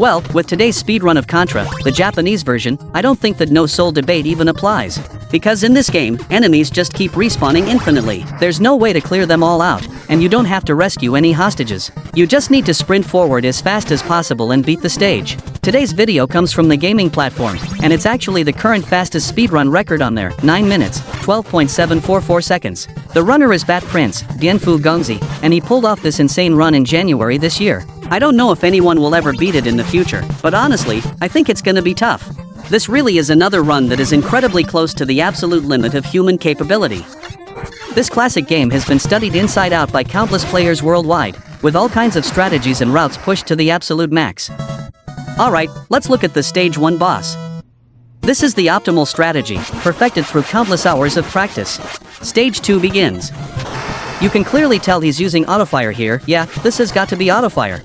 Well, with today's speedrun of Contra, the Japanese version, I don't think that no soul debate even applies. Because in this game, enemies just keep respawning infinitely. There's no way to clear them all out, and you don't have to rescue any hostages. You just need to sprint forward as fast as possible and beat the stage. Today's video comes from the gaming platform, and it's actually the current fastest speedrun record on there, 9 minutes, 12.744 seconds. The runner is Bat Prince, Bienfu Gongzi, and he pulled off this insane run in January this year. I don't know if anyone will ever beat it in the future, but honestly, I think it's gonna be tough. This really is another run that is incredibly close to the absolute limit of human capability. This classic game has been studied inside out by countless players worldwide, with all kinds of strategies and routes pushed to the absolute max. Alright, let's look at the Stage 1 boss. This is the optimal strategy, perfected through countless hours of practice. Stage 2 begins. You can clearly tell he's using autofire here. Yeah, this has got to be autofire.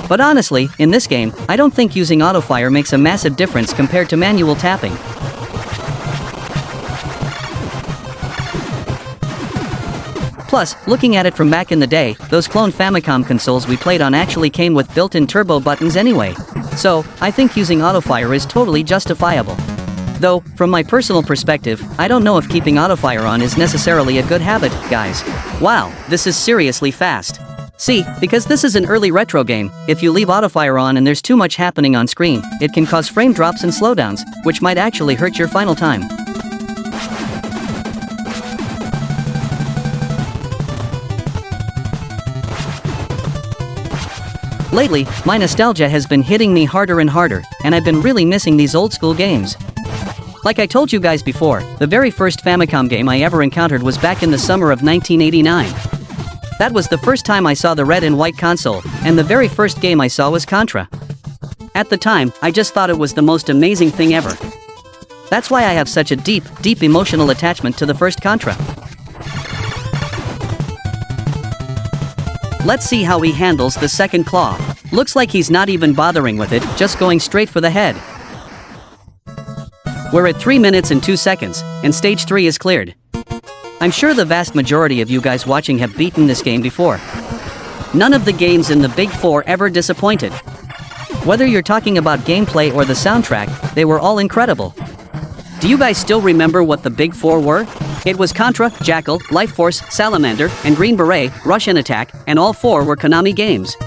But honestly, in this game, I don't think using autofire makes a massive difference compared to manual tapping. Plus, looking at it from back in the day, those clone Famicom consoles we played on actually came with built-in turbo buttons anyway. So, I think using autofire is totally justifiable. Though, from my personal perspective, I don't know if keeping autofire on is necessarily a good habit, guys. Wow, this is seriously fast. See, because this is an early retro game, if you leave autofire on and there's too much happening on screen, it can cause frame drops and slowdowns, which might actually hurt your final time. Lately, my nostalgia has been hitting me harder and harder, and I've been really missing these old school games. Like I told you guys before, the very first Famicom game I ever encountered was back in the summer of 1989. That was the first time I saw the red and white console, and the very first game I saw was Contra. At the time, I just thought it was the most amazing thing ever. That's why I have such a deep emotional attachment to the first Contra. Let's see how he handles the second claw. Looks like he's not even bothering with it, just going straight for the head. We're at 3 minutes and 2 seconds, and stage 3 is cleared. I'm sure the vast majority of you guys watching have beaten this game before. None of the games in the Big Four ever disappointed. Whether you're talking about gameplay or the soundtrack, they were all incredible. Do you guys still remember what the Big Four were? It was Contra, Jackal, Life Force, Salamander, and Green Beret, Russian Attack, and all 4 were Konami games.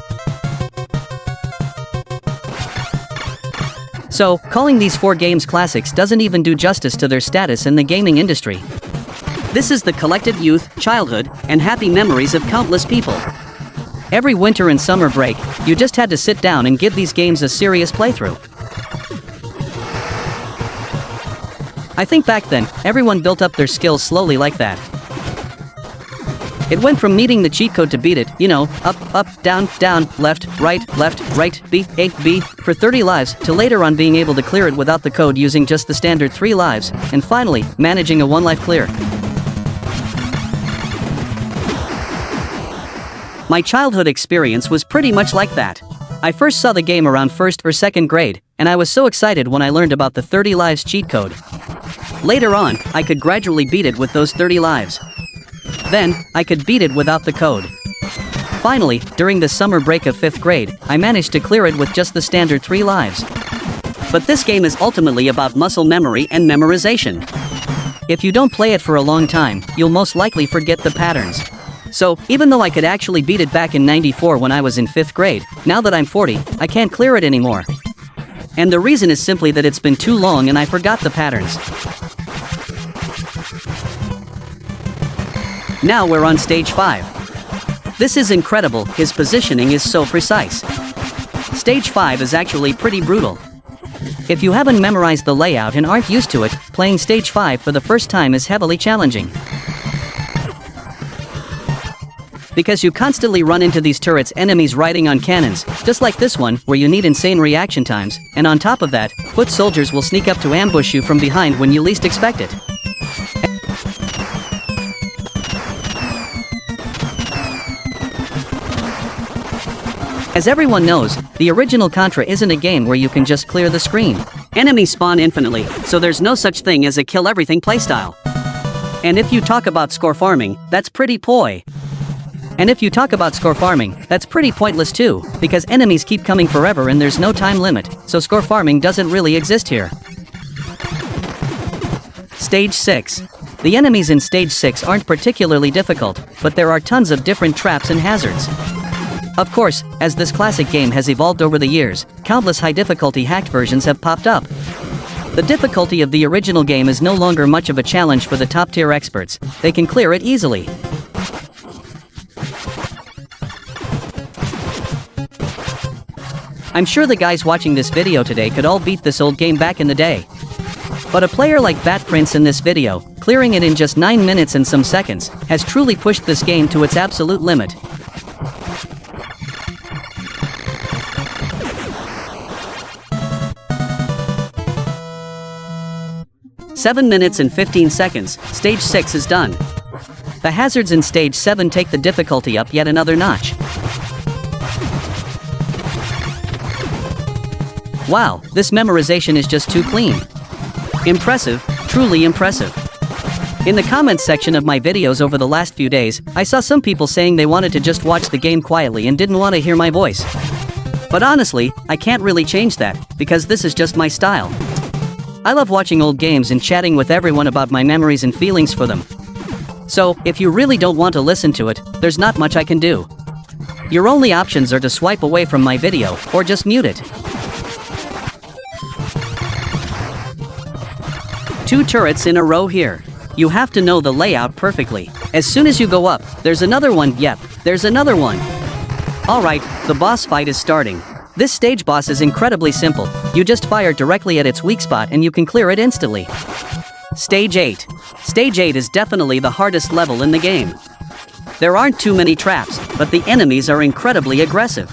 So, calling these 4 games classics doesn't even do justice to their status in the gaming industry. This is the collective youth, childhood, and happy memories of countless people. Every winter and summer break, you just had to sit down and give these games a serious playthrough. I think back then, everyone built up their skills slowly like that. It went from needing the cheat code to beat it, you know, up, down, left, right, B, A, B, for 30 lives, to later on being able to clear it without the code using just the standard 3 lives, and finally, managing a 1 life clear. My childhood experience was pretty much like that. I first saw the game around 1st or 2nd grade, and I was so excited when I learned about the 30 lives cheat code. Later on, I could gradually beat it with those 30 lives. Then, I could beat it without the code. Finally, during the summer break of 5th grade, I managed to clear it with just the standard 3 lives. But this game is ultimately about muscle memory and memorization. If you don't play it for a long time, you'll most likely forget the patterns. So, even though I could actually beat it back in '94 when I was in 5th grade, now that I'm 40, I can't clear it anymore. And the reason is simply that it's been too long and I forgot the patterns. Now we're on stage 5. This is incredible, his positioning is so precise. Stage 5 is actually pretty brutal. If you haven't memorized the layout and aren't used to it, playing stage 5 for the first time is heavily challenging. Because you constantly run into these turrets, enemies riding on cannons, just like this one, where you need insane reaction times, and on top of that, foot soldiers will sneak up to ambush you from behind when you least expect it. As everyone knows, the original Contra isn't a game where you can just clear the screen. Enemies spawn infinitely, so there's no such thing as a kill everything playstyle. And if you talk about score farming, that's pretty poi. And if you talk about score farming, that's pretty pointless too, because enemies keep coming forever and there's no time limit, so score farming doesn't really exist here. Stage 6. The enemies in Stage 6 aren't particularly difficult, but there are tons of different traps and hazards. Of course, as this classic game has evolved over the years, countless high difficulty hacked versions have popped up. The difficulty of the original game is no longer much of a challenge for the top-tier experts. They can clear it easily. I'm sure the guys watching this video today could all beat this old game back in the day. But a player like Bat Prince in this video, clearing it in just 9 minutes and some seconds, has truly pushed this game to its absolute limit. "7 minutes and 15 seconds, Stage 6 is done. The hazards in Stage 7 take the difficulty up yet another notch. Wow, this memorization is just too clean. Impressive, truly impressive." In the comments section of my videos over the last few days, I saw some people saying they wanted to just watch the game quietly and didn't want to hear my voice. But honestly, I can't really change that, because this is just my style. I love watching old games and chatting with everyone about my memories and feelings for them. So, if you really don't want to listen to it, there's not much I can do. Your only options are to swipe away from my video, or just mute it. 2 turrets in a row here. You have to know the layout perfectly. As soon as you go up, there's another one, yep, there's another one. Alright, the boss fight is starting. This stage boss is incredibly simple. You just fire directly at its weak spot and you can clear it instantly. Stage 8. Stage 8 is definitely the hardest level in the game. There aren't too many traps, but the enemies are incredibly aggressive.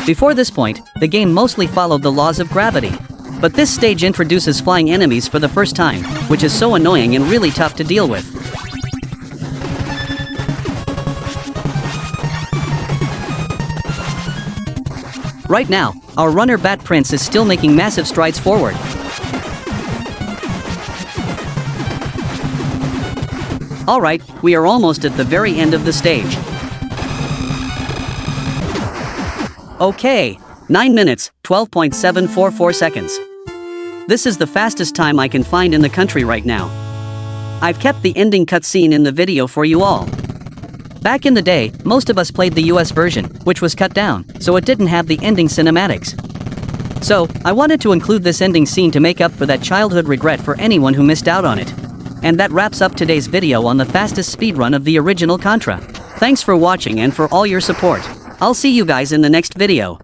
Before this point, the game mostly followed the laws of gravity. But this stage introduces flying enemies for the first time, which is so annoying and really tough to deal with. Right now, our runner Bat Prince is still making massive strides forward. Alright, we are almost at the very end of the stage. Okay, 9 minutes, 12.744 seconds. This is the fastest time I can find in the country right now. I've kept the ending cutscene in the video for you all. Back in the day, most of us played the US version, which was cut down, so it didn't have the ending cinematics. So, I wanted to include this ending scene to make up for that childhood regret for anyone who missed out on it. And that wraps up today's video on the fastest speedrun of the original Contra. Thanks for watching and for all your support. I'll see you guys in the next video.